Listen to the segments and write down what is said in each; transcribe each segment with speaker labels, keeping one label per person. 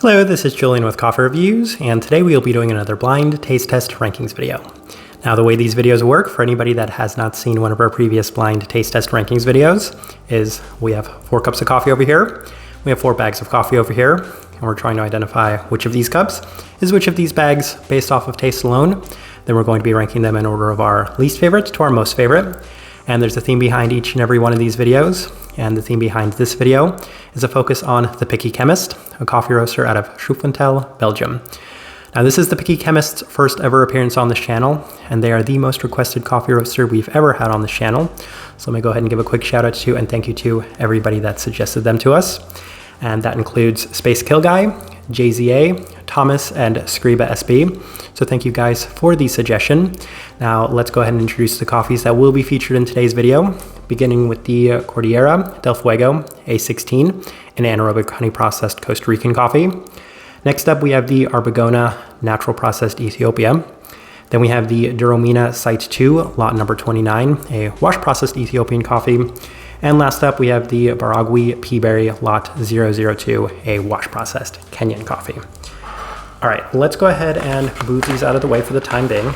Speaker 1: Hello, this is Julian with Coffee Reviews, and today we will be doing another blind taste test rankings video. Now, the way these videos work, for anybody that has not seen one of our previous blind taste test rankings videos, is we have 4 cups of coffee over here, we have 4 bags of coffee over here, and we're trying to identify which of these cups is which of these bags based off of taste alone. Then we're going to be ranking them in order of our least favorite to our most favorite. And there's a theme behind each and every one of these videos. And the theme behind this video is a focus on the Picky Chemist, a coffee roaster out of Schouffentel, Belgium. Now, this is the Picky Chemist's first ever appearance on this channel, and they are the most requested coffee roaster we've ever had on this channel. So let me go ahead and give a quick shout out to and thank you to everybody that suggested them to us. And that includes Space Kill Guy, JZA, Thomas, and Scriba SB. So thank you guys for the suggestion. Now let's go ahead and introduce the coffees that will be featured in today's video, beginning with the Cordillera del Fuego A16, an anaerobic honey processed Costa Rican coffee. Next up, we have the Arbegona natural processed Ethiopia. Then we have the Duromina Site 2, lot number 29, a wash processed Ethiopian coffee. And last up, we have the Baragwi PB Lot 002, a wash processed Kenyan coffee. All right, let's go ahead and move these out of the way for the time being.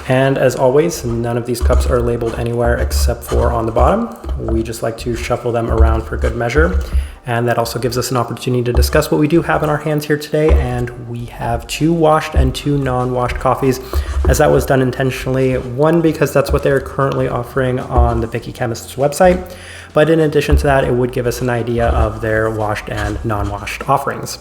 Speaker 1: And as always, none of these cups are labeled anywhere except for on the bottom. We just like to shuffle them around for good measure. And that also gives us an opportunity to discuss what we do have in our hands here today. And we have 2 washed and 2 non-washed coffees, as that was done intentionally. One, because that's what they're currently offering on the Picky Chemist's website. But in addition to that, it would give us an idea of their washed and non-washed offerings.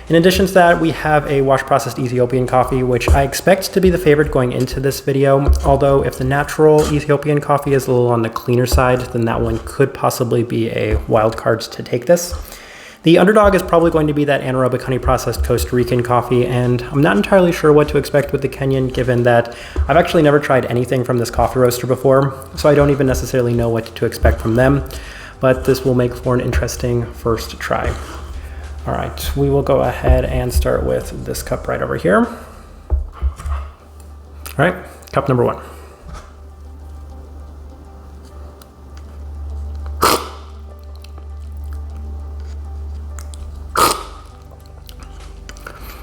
Speaker 1: In addition to that, we have a wash processed Ethiopian coffee, which I expect to be the favorite going into this video. Although if the natural Ethiopian coffee is a little on the cleaner side, then that one could possibly be a wild card to take this. The underdog is probably going to be that anaerobic honey processed Costa Rican coffee, and I'm not entirely sure what to expect with the Kenyan, given that I've actually never tried anything from this coffee roaster before, so I don't even necessarily know what to expect from them, but this will make for an interesting first try. All right, we will go ahead and start with this cup right over here. All right, cup number 1.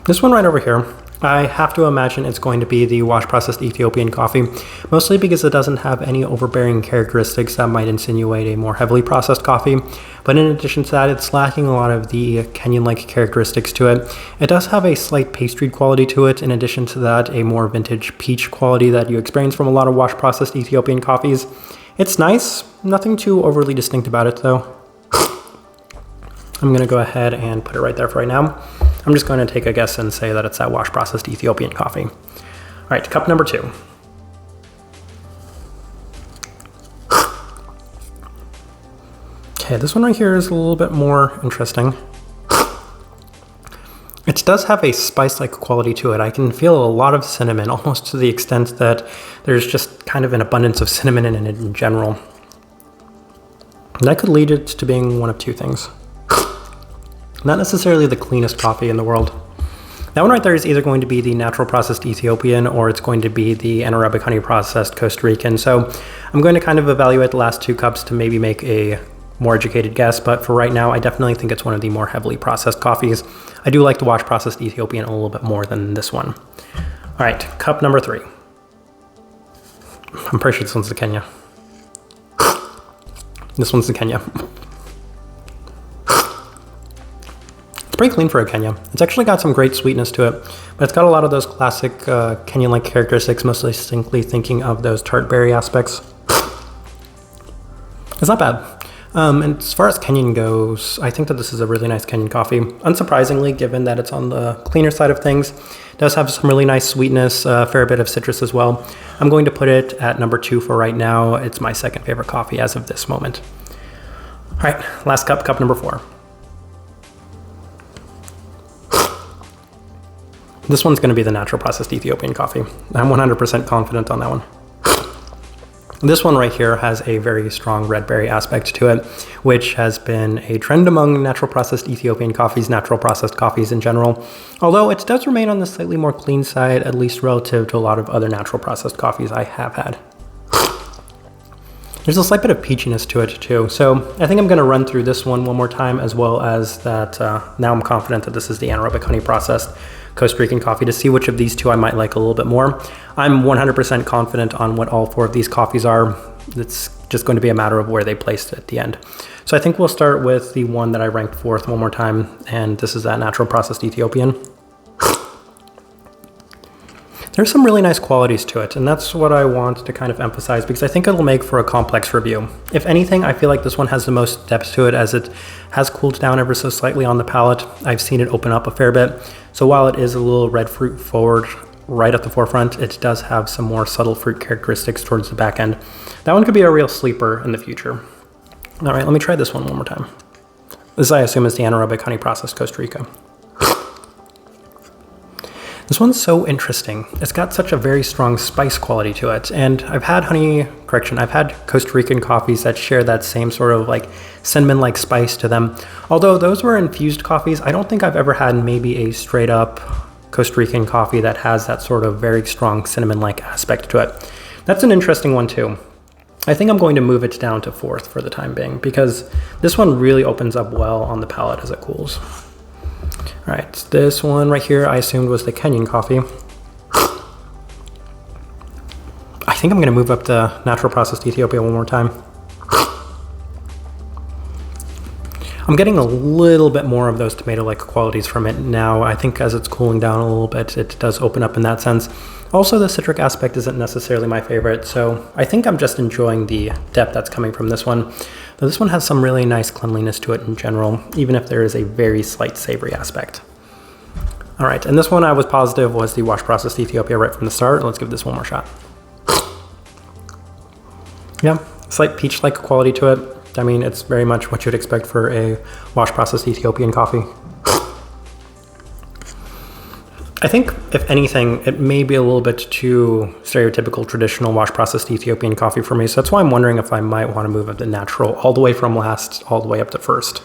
Speaker 1: This one right over here, I have to imagine it's going to be the wash processed Ethiopian coffee, mostly because it doesn't have any overbearing characteristics that might insinuate a more heavily processed coffee. But in addition to that, it's lacking a lot of the Kenyan-like characteristics to it. It does have a slight pastry quality to it. In addition to that, a more vintage peach quality that you experience from a lot of wash processed Ethiopian coffees. It's nice, nothing too overly distinct about it though. I'm gonna go ahead and put it right there for right now. I'm just going to take a guess and say that it's that wash processed Ethiopian coffee. All right, cup number 2. Okay, this one right here is a little bit more interesting. It does have a spice-like quality to it. I can feel a lot of cinnamon, almost to the extent that there's just kind of an abundance of cinnamon in it in general. And that could lead it to being one of 2 things. Not necessarily the cleanest coffee in the world. That one right there is either going to be the natural processed Ethiopian or it's going to be the anaerobic honey processed Costa Rican. So I'm going to kind of evaluate the last 2 cups to maybe make a more educated guess. But for right now, I definitely think it's one of the more heavily processed coffees. I do like the wash processed Ethiopian a little bit more than this one. All right, cup number 3. I'm pretty sure this one's the Kenya. This one's the Kenya. It's pretty clean for a Kenya. It's actually got some great sweetness to it, but it's got a lot of those classic Kenyan-like characteristics, mostly distinctly thinking of those tart berry aspects. It's not bad. And as far as Kenyan goes, I think that this is a really nice Kenyan coffee. Unsurprisingly, given that it's on the cleaner side of things, it does have some really nice sweetness, a fair bit of citrus as well. I'm going to put it at number 2 for right now. It's my second favorite coffee as of this moment. All right, last cup, cup number 4. This one's going to be the natural processed Ethiopian coffee. I'm 100% confident on that one. This one right here has a very strong red berry aspect to it, which has been a trend among natural processed Ethiopian coffees, natural processed coffees in general, although it does remain on the slightly more clean side, at least relative to a lot of other natural processed coffees I have had. There's a slight bit of peachiness to it too. So I think I'm going to run through this one more time, as well as that. Now I'm confident that this is the anaerobic honey processed Costa Rican coffee, to see which of these two I might like a little bit more. I'm 100% confident on what all 4 of these coffees are. It's just going to be a matter of where they placed it at the end. So I think we'll start with the one that I ranked 4th one more time, and this is that natural processed Ethiopian. There's some really nice qualities to it, and that's what I want to kind of emphasize, because I think it'll make for a complex review. If anything, I feel like this one has the most depth to it, as it has cooled down ever so slightly on the palate. I've seen it open up a fair bit. So while it is a little red fruit forward right at the forefront, it does have some more subtle fruit characteristics towards the back end. That one could be a real sleeper in the future. All right, let me try this one more time. This, I assume, is the anaerobic honey processed Costa Rica. This one's so interesting. It's got such a very strong spice quality to it. And I've had I've had Costa Rican coffees that share that same sort of like cinnamon-like spice to them. Although those were infused coffees, I don't think I've ever had maybe a straight up Costa Rican coffee that has that sort of very strong cinnamon-like aspect to it. That's an interesting one too. I think I'm going to move it down to 4th for the time being, because this one really opens up well on the palate as it cools. All right, this one right here I assumed was the Kenyan coffee. I think I'm going to move up the natural processed Ethiopia one more time. I'm getting a little bit more of those tomato-like qualities from it now. I think as it's cooling down a little bit, it does open up in that sense. Also, the citric aspect isn't necessarily my favorite, so I think I'm just enjoying the depth that's coming from this one. Though this one has some really nice cleanliness to it in general, even if there is a very slight savory aspect. All right, and this one I was positive was the wash processed Ethiopia right from the start. Let's give this one more shot. Yeah, slight peach-like quality to it. I mean, it's very much what you'd expect for a wash processed Ethiopian coffee. I think, if anything, it may be a little bit too stereotypical traditional wash processed Ethiopian coffee for me. So that's why I'm wondering if I might want to move up the natural all the way from last, all the way up to 1st.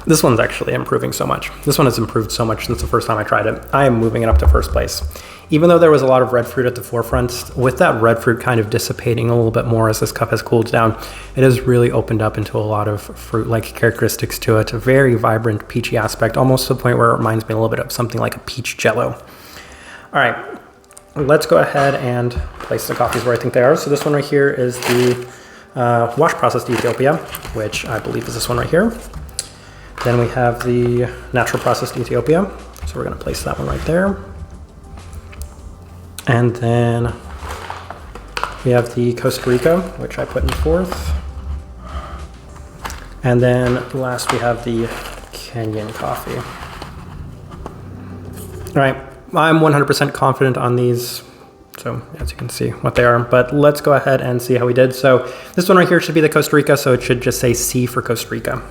Speaker 1: This one's actually improving so much. This one has improved so much since the first time I tried it. I am moving it up to 1st place. Even though there was a lot of red fruit at the forefront, with that red fruit kind of dissipating a little bit more as this cup has cooled down, it has really opened up into a lot of fruit-like characteristics to it. A very vibrant, peachy aspect, almost to the point where it reminds me a little bit of something like a peach jello. All right, let's go ahead and place the coffees where I think they are. So this one right here is the wash processed Ethiopia, which I believe is this one right here. Then we have the natural processed Ethiopia. So we're gonna place that one right there. And then we have the Costa Rica, which I put in 4th. And then last we have the Kenyan coffee. All right, I'm 100% confident on these. So as you can see what they are, but let's go ahead and see how we did. So this one right here should be the Costa Rica, so it should just say C for Costa Rica.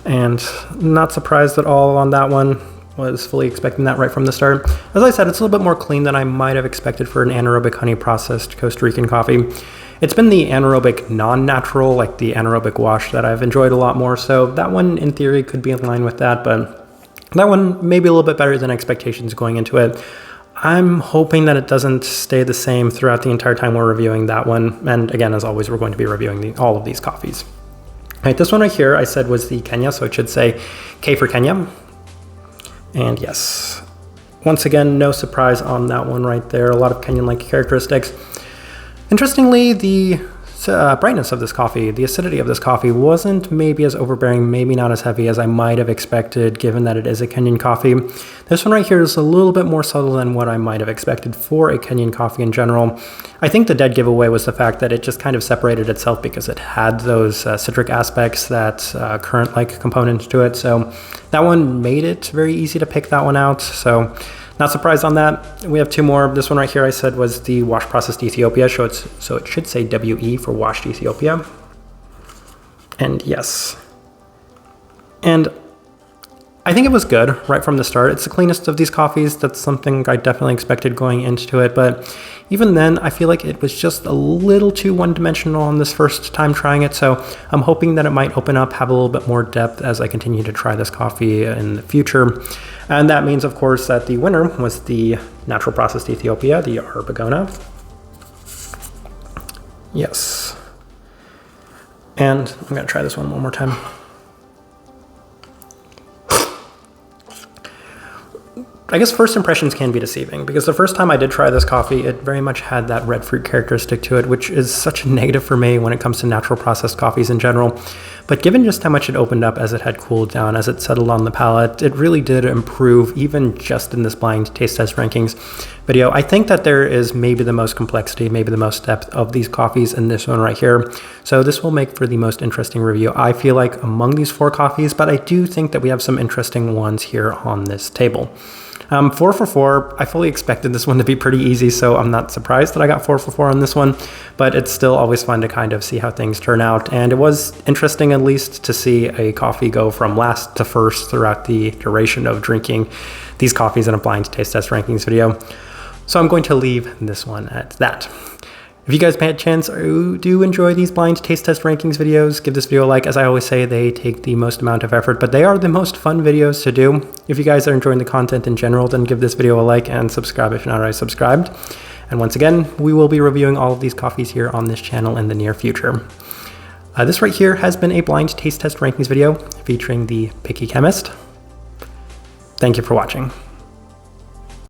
Speaker 1: And not surprised at all on that one. Was fully expecting that right from the start. As I said, it's a little bit more clean than I might have expected for an anaerobic honey processed Costa Rican coffee. It's been the anaerobic non-natural, like the anaerobic wash, that I've enjoyed a lot more. So that one in theory could be in line with that, but that one may be a little bit better than expectations going into it. I'm hoping that it doesn't stay the same throughout the entire time we're reviewing that one. And again, as always, we're going to be reviewing all of these coffees. All right, this one right here I said was the Kenya, so it should say K for Kenya. And yes, once again, no surprise on that one right there. A lot of Kenyan-like characteristics. Interestingly, the brightness of this coffee, the acidity of this coffee wasn't maybe as overbearing, maybe not as heavy as I might have expected, given that it is a Kenyan coffee. This one right here is a little bit more subtle than what I might have expected for a Kenyan coffee in general. I think the dead giveaway was the fact that it just kind of separated itself because it had those citric aspects, that currant-like component to it. So that one made it very easy to pick that one out. So not surprised on that. We have 2 more. This one right here I said was the wash processed Ethiopia, so it should say WE for washed Ethiopia. And yes. And I think it was good right from the start. It's the cleanest of these coffees. That's something I definitely expected going into it. But even then, I feel like it was just a little too one-dimensional on this first time trying it. So I'm hoping that it might open up, have a little bit more depth as I continue to try this coffee in the future. And that means, of course, that the winner was the natural processed Ethiopia, the Arbegona. Yes. And I'm gonna try this one more time. I guess first impressions can be deceiving because the first time I did try this coffee, it very much had that red fruit characteristic to it, which is such a negative for me when it comes to natural processed coffees in general. But given just how much it opened up as it had cooled down, as it settled on the palate, it really did improve even just in this blind taste test rankings video. I think that there is maybe the most complexity, maybe the most depth of these coffees in this one right here. So this will make for the most interesting review, I feel like, among these 4 coffees, but I do think that we have some interesting ones here on this table. 4 for 4, I fully expected this one to be pretty easy, so I'm not surprised that I got 4 for 4 on this one, but it's still always fun to kind of see how things turn out. And it was interesting, at least, to see a coffee go from last to first throughout the duration of drinking these coffees in a blind taste test rankings video. So I'm going to leave this one at that. If you guys by chance do enjoy these blind taste test rankings videos, give this video a like. As I always say, they take the most amount of effort, but they are the most fun videos to do. If you guys are enjoying the content in general, then give this video a like and subscribe if you're not already subscribed. And once again, we will be reviewing all of these coffees here on this channel in the near future. This right here has been a blind taste test rankings video featuring the Picky Chemist. Thank you for watching.